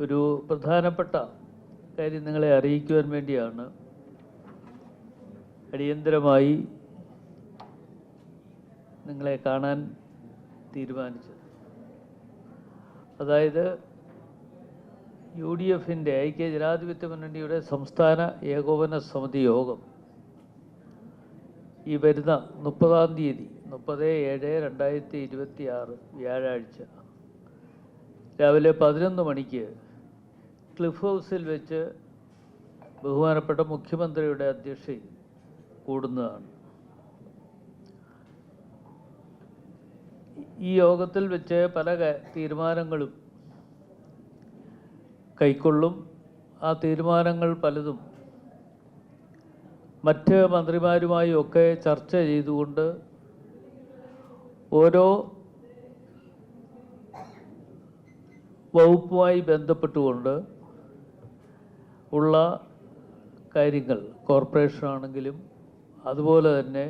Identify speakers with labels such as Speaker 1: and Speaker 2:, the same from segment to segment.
Speaker 1: ഒരു പ്രധാനപ്പെട്ട കാര്യം നിങ്ങളെ അറിയിക്കുവാൻ വേണ്ടിയാണ് അടിയന്തരമായി നിങ്ങളെ കാണാൻ തീരുമാനിച്ചത്. അതായത് UDFിൻ്റെ ഐക്യ ജനാധിപത്യ മുന്നണിയുടെ സംസ്ഥാന ഏകോപന സമിതി യോഗം ഈ വരുന്ന 30-ാം തീയതി 30/7/2026 വ്യാഴാഴ്ച രാവിലെ 11 മണിക്ക് ക്ലിഫ് ഹൗസിൽ വെച്ച് ബഹുമാനപ്പെട്ട മുഖ്യമന്ത്രിയുടെ അധ്യക്ഷതയിൽ കൂടുന്നതാണ്. ഈ യോഗത്തിൽ വെച്ച് പല തീരുമാനങ്ങളും കൈക്കൊള്ളും. ആ തീരുമാനങ്ങൾ പലതും മറ്റ് മന്ത്രിമാരുമായും ഒക്കെ ചർച്ച ചെയ്തുകൊണ്ട് ഓരോ വകുപ്പുമായി ബന്ധപ്പെട്ടുകൊണ്ട് ഉള്ള കാര്യങ്ങൾ, കോർപ്പറേഷനാണെങ്കിലും അതുപോലെ തന്നെ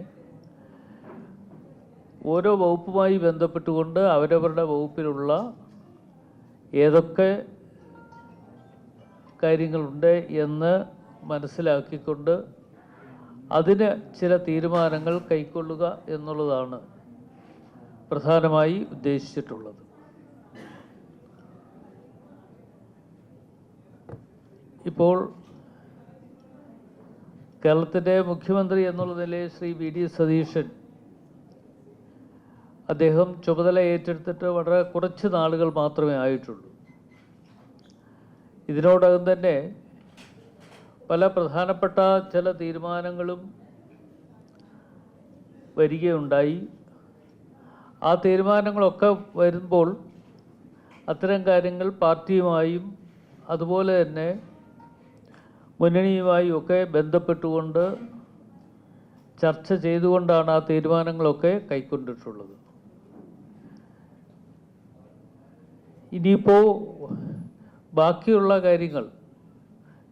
Speaker 1: ഓരോ വകുപ്പുമായി ബന്ധപ്പെട്ടുകൊണ്ട് അവരവരുടെ വകുപ്പിലുള്ള ഏതൊക്കെ കാര്യങ്ങളുണ്ട് എന്ന് മനസ്സിലാക്കിക്കൊണ്ട് അതിന് ചില തീരുമാനങ്ങൾ കൈക്കൊള്ളുക എന്നുള്ളതാണ് പ്രധാനമായി ഉദ്ദേശിച്ചിട്ടുള്ളത്. ഇപ്പോൾ കേരളത്തിൻ്റെ മുഖ്യമന്ത്രി എന്നുള്ള നിലയിൽ ശ്രീ VD സതീശൻ അദ്ദേഹം ചുമതല ഏറ്റെടുത്തിട്ട് വളരെ കുറച്ച് നാളുകൾ മാത്രമേ ആയിട്ടുള്ളൂ. ഇതിനോടകം തന്നെ പല പ്രധാനപ്പെട്ട ചില തീരുമാനങ്ങളും വരികയുണ്ടായി. ആ തീരുമാനങ്ങളൊക്കെ വരുമ്പോൾ അത്തരം കാര്യങ്ങൾ പാർട്ടിയുമായും അതുപോലെ തന്നെ മുന്നണിയുമായും ഒക്കെ ബന്ധപ്പെട്ടുകൊണ്ട് ചർച്ച ചെയ്തുകൊണ്ടാണ് ആ തീരുമാനങ്ങളൊക്കെ കൈക്കൊണ്ടിട്ടുള്ളത്. ഇനിയിപ്പോൾ ബാക്കിയുള്ള കാര്യങ്ങൾ,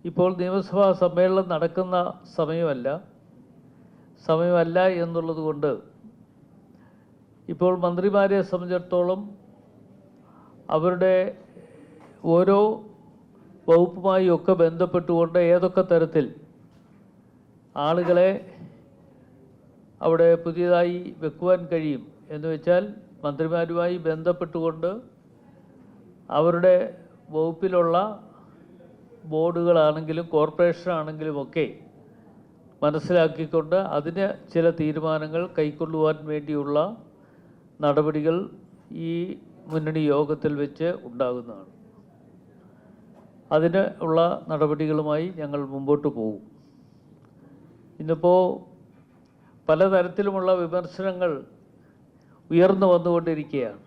Speaker 1: ഇപ്പോൾ നിയമസഭാ സമ്മേളനം നടക്കുന്ന സമയമല്ല എന്നുള്ളത് കൊണ്ട് ഇപ്പോൾ മന്ത്രിമാരെ സംബന്ധിച്ചിടത്തോളം അവരുടെ ഓരോ വകുപ്പുമായി ഒക്കെ ബന്ധപ്പെട്ടുകൊണ്ട് ഏതൊക്കെ തരത്തിൽ ആളുകളെ അവിടെ പുതിയതായി വെക്കുവാൻ കഴിയും എന്ന് വെച്ചാൽ മന്ത്രിമാരുമായി ബന്ധപ്പെട്ടുകൊണ്ട് അവരുടെ വകുപ്പിലുള്ള ബോർഡുകളാണെങ്കിലും കോർപ്പറേഷനാണെങ്കിലും ഒക്കെ മനസ്സിലാക്കിക്കൊണ്ട് അതിന് ചില തീരുമാനങ്ങൾ കൈക്കൊള്ളുവാൻ വേണ്ടിയുള്ള നടപടികൾ ഈ മുന്നണി യോഗത്തിൽ വെച്ച് ഉണ്ടാകുന്നതാണ്. അതിന് ഉള്ള നടപടികളുമായി ഞങ്ങൾ മുമ്പോട്ട് പോകും. ഇന്നിപ്പോൾ പലതരത്തിലുമുള്ള വിമർശനങ്ങൾ ഉയർന്നു വന്നുകൊണ്ടിരിക്കുകയാണ്.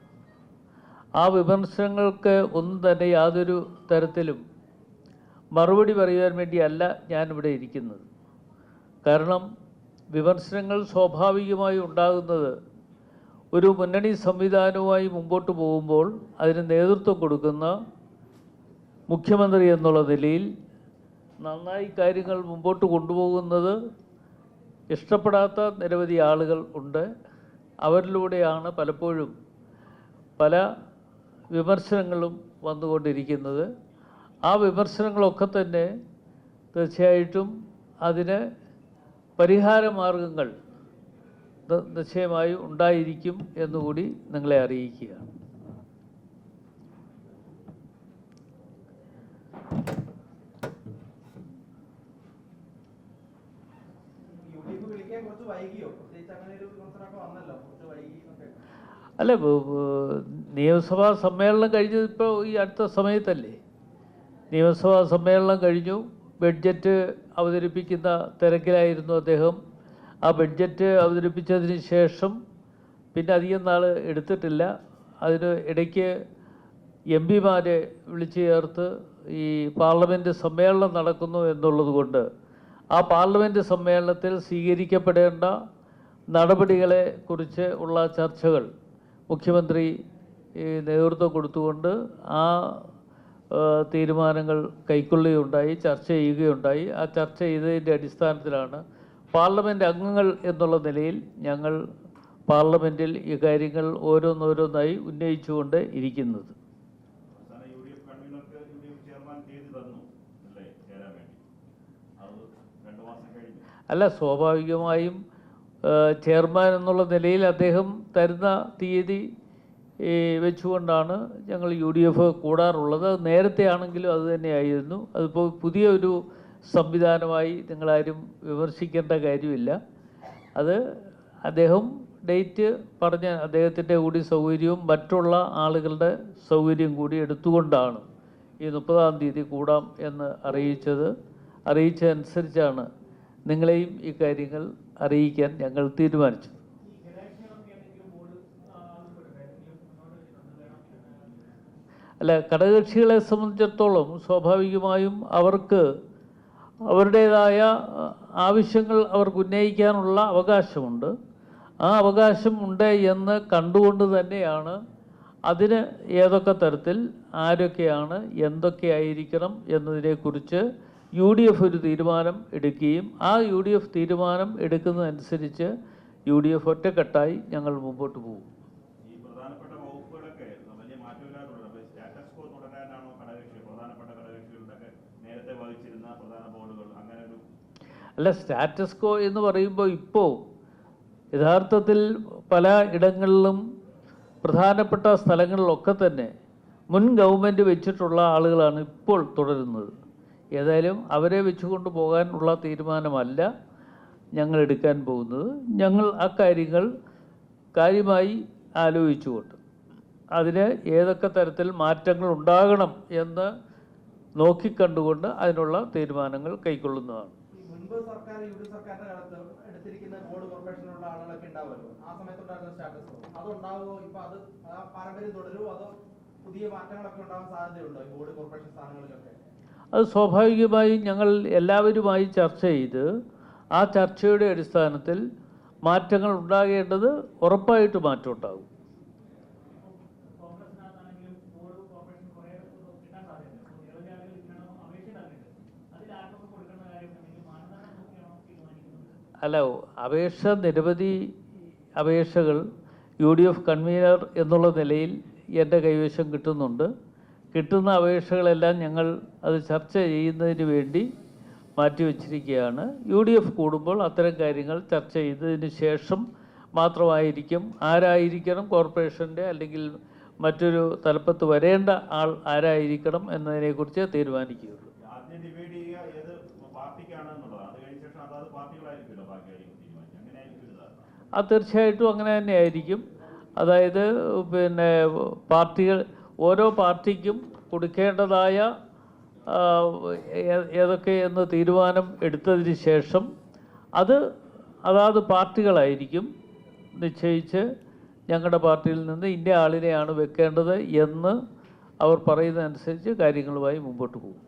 Speaker 1: ആ വിമർശനങ്ങൾക്ക് ഒന്നും തന്നെ യാതൊരു തരത്തിലും മറുപടി പറയുവാൻ വേണ്ടിയല്ല ഞാനിവിടെ ഇരിക്കുന്നത്. കാരണം വിമർശനങ്ങൾ സ്വാഭാവികമായി ഉണ്ടാകുന്നത് ഒരു മുന്നണി സംവിധാനവുമായി മുമ്പോട്ട് പോകുമ്പോൾ അതിന് നേതൃത്വം കൊടുക്കുന്ന മുഖ്യമന്ത്രി എന്നുള്ള നിലയിൽ നന്നായി കാര്യങ്ങൾ മുമ്പോട്ട് കൊണ്ടുപോകുന്നത് ഇഷ്ടപ്പെടാത്ത നിരവധി ആളുകൾ ഉണ്ട്. അവരിലൂടെയാണ് പലപ്പോഴും പല വിമർശനങ്ങളും വന്നുകൊണ്ടിരിക്കുന്നത്. ആ വിമർശനങ്ങളൊക്കെ തന്നെ തീർച്ചയായിട്ടും അതിന് പരിഹാരമാർഗങ്ങൾ നിശ്ചയമായും ഉണ്ടായിരിക്കും എന്നുകൂടി നിങ്ങളെ അറിയിക്കുകയാണ്. അല്ല, നിയമസഭാ സമ്മേളനം കഴിഞ്ഞത് ഇപ്പോൾ ഈ അടുത്ത സമയത്തല്ലേ. നിയമസഭാ സമ്മേളനം കഴിഞ്ഞു, ബഡ്ജറ്റ് അവതരിപ്പിക്കുന്ന തിരക്കിലായിരുന്നു അദ്ദേഹം. ആ ബഡ്ജറ്റ് അവതരിപ്പിച്ചതിന് ശേഷം പിന്നെ അധികം നാൾ എടുത്തിട്ടില്ല. അതിന് ഇടയ്ക്ക് MP-മാരെ വിളിച്ചു ചേർത്ത് ഈ പാർലമെൻറ്റ് സമ്മേളനം നടക്കുന്നു എന്നുള്ളത് കൊണ്ട് ആ പാർലമെൻറ്റ് സമ്മേളനത്തിൽ സ്വീകരിക്കപ്പെടേണ്ട നടപടികളെ കുറിച്ച് ഉള്ള ചർച്ചകൾ മുഖ്യമന്ത്രി നേതൃത്വം കൊടുത്തുകൊണ്ട് ആ തീരുമാനങ്ങൾ കൈക്കൊള്ളുകയുണ്ടായി, ചർച്ച ചെയ്യുകയുണ്ടായി. ആ ചർച്ച ചെയ്തതിൻ്റെ അടിസ്ഥാനത്തിലാണ് പാർലമെൻറ്റ് അംഗങ്ങൾ എന്നുള്ള നിലയിൽ ഞങ്ങൾ പാർലമെൻറ്റിൽ ഈ കാര്യങ്ങൾ ഓരോന്നോരോന്നായി ഉന്നയിച്ചുകൊണ്ട് ഇരിക്കുന്നത്. അല്ല, സ്വാഭാവികമായും ചെയർമാൻ എന്നുള്ള നിലയിൽ അദ്ദേഹം തരുന്ന തീയതി വെച്ചുകൊണ്ടാണ് ഞങ്ങൾ UDF കൂടാറുള്ളത്. നേരത്തെ ആണെങ്കിലും അത് തന്നെയായിരുന്നു. അതിപ്പോൾ പുതിയൊരു സംവിധാനമായി നിങ്ങളാരും വിമർശിക്കേണ്ട കാര്യമില്ല. അത് അദ്ദേഹം ഡേറ്റ് പറഞ്ഞ അദ്ദേഹത്തിൻ്റെ കൂടി സൗകര്യവും മറ്റുള്ള ആളുകളുടെ സൗകര്യം കൂടി എടുത്തുകൊണ്ടാണ് ഈ 30-ാം തീയതി കൂടാം എന്ന് അറിയിച്ചതനുസരിച്ചാണ് നിങ്ങളെയും ഈ കാര്യങ്ങൾ അറിയിക്കാൻ ഞങ്ങൾ തീരുമാനിച്ചത്. അല്ല, ഘടകകക്ഷികളെ സംബന്ധിച്ചിടത്തോളം സ്വാഭാവികമായും അവർക്ക് അവരുടേതായ ആവശ്യങ്ങൾ അവർക്ക് ഉന്നയിക്കാനുള്ള അവകാശമുണ്ട്. ആ അവകാശം ഉണ്ട് എന്ന് കണ്ടുകൊണ്ട് തന്നെയാണ് അതിന് ഏതൊക്കെ തരത്തിൽ ആരൊക്കെയാണ് എന്തൊക്കെയായിരിക്കണം എന്നതിനെക്കുറിച്ച് UDF ഒരു തീരുമാനം എടുക്കുകയും ആ UDF തീരുമാനം എടുക്കുന്നതനുസരിച്ച് UDF ഒറ്റക്കെട്ടായി ഞങ്ങൾ മുമ്പോട്ട് പോകും. അല്ല, സ്റ്റാറ്റസ് കോ എന്ന് പറയുമ്പോൾ ഇപ്പോൾ യഥാർത്ഥത്തിൽ പല ഇടങ്ങളിലും പ്രധാനപ്പെട്ട സ്ഥലങ്ങളിലൊക്കെ തന്നെ മുൻ ഗവൺമെൻറ് വെച്ചിട്ടുള്ള ആളുകളാണ് ഇപ്പോൾ തുടരുന്നത്. ഏതായാലും അവരെ വെച്ചുകൊണ്ട് പോകാനുള്ള തീരുമാനമല്ല ഞങ്ങൾ എടുക്കാൻ പോകുന്നത്. ഞങ്ങൾ അക്കാര്യങ്ങൾ കാര്യമായി ആലോചിച്ചുകൊണ്ട് അതിന് ഏതൊക്കെ തരത്തിൽ മാറ്റങ്ങൾ ഉണ്ടാകണം എന്ന് നോക്കിക്കണ്ടുകൊണ്ട് അതിനുള്ള തീരുമാനങ്ങൾ കൈക്കൊള്ളുന്നതാണ്.
Speaker 2: മുൻപ് സർക്കാർ UDF സർക്കാരിന്റെ കാലത്ത് എടുത്തിരിക്കുന്ന ബോർഡ് കോർപ്പറേഷനിലുള്ള ആളുകളൊക്കെ ഉണ്ടാവുമല്ലോ, ആ സമയത്തുണ്ടായിരുന്ന സ്റ്റാറ്റസ് അതുണ്ടാവുമോ? ഇപ്പൊ അത് ആ പാരമ്പര്യം തുടരുമോ അതോ പുതിയ മാറ്റങ്ങളൊക്കെ ഉണ്ടാവാൻ സാധ്യതയുണ്ടോ ഈ ബോർഡ് കോർപ്പറേഷൻ സ്ഥാനങ്ങളിലൊക്കെ?
Speaker 1: അത് സ്വാഭാവികമായും ഞങ്ങൾ എല്ലാവരുമായി ചർച്ച ചെയ്ത് ആ ചർച്ചയുടെ അടിസ്ഥാനത്തിൽ മാറ്റങ്ങൾ ഉണ്ടാകേണ്ടത് ഉറപ്പായിട്ട് മാറ്റം ഉണ്ടാകും. അല്ല, നിരവധി അപേക്ഷകൾ UDF കൺവീനർ എന്നുള്ള നിലയിൽ എൻ്റെ കൈവശം കിട്ടുന്ന അപേക്ഷകളെല്ലാം ഞങ്ങൾ അത് ചർച്ച ചെയ്യുന്നതിന് വേണ്ടി മാറ്റിവെച്ചിരിക്കുകയാണ്. UDF കൂടുമ്പോൾ അത്തരം കാര്യങ്ങൾ ചർച്ച ചെയ്തതിന് ശേഷം മാത്രമായിരിക്കും ആരായിരിക്കണം കോർപ്പറേഷൻ്റെ അല്ലെങ്കിൽ മറ്റൊരു തലപ്പത്ത് വരേണ്ട ആൾ ആരായിരിക്കണം എന്നതിനെക്കുറിച്ച് തീരുമാനിക്കുകയുള്ളൂ. അത് തീർച്ചയായിട്ടും അങ്ങനെ തന്നെയായിരിക്കും. അതായത് പിന്നെ ഓരോ പാർട്ടിക്കും കൊടുക്കേണ്ടതായ ഏതൊക്കെ എന്ന് തീരുമാനം എടുത്തതിന് ശേഷം അതാത് പാർട്ടികളായിരിക്കും നിശ്ചയിച്ച് ഞങ്ങളുടെ പാർട്ടിയിൽ നിന്ന് ഇന്ന ആളിനെയാണ് വെക്കേണ്ടത് എന്ന് അവർ പറയുന്നതനുസരിച്ച് കാര്യങ്ങളുമായി മുമ്പോട്ട് പോകും.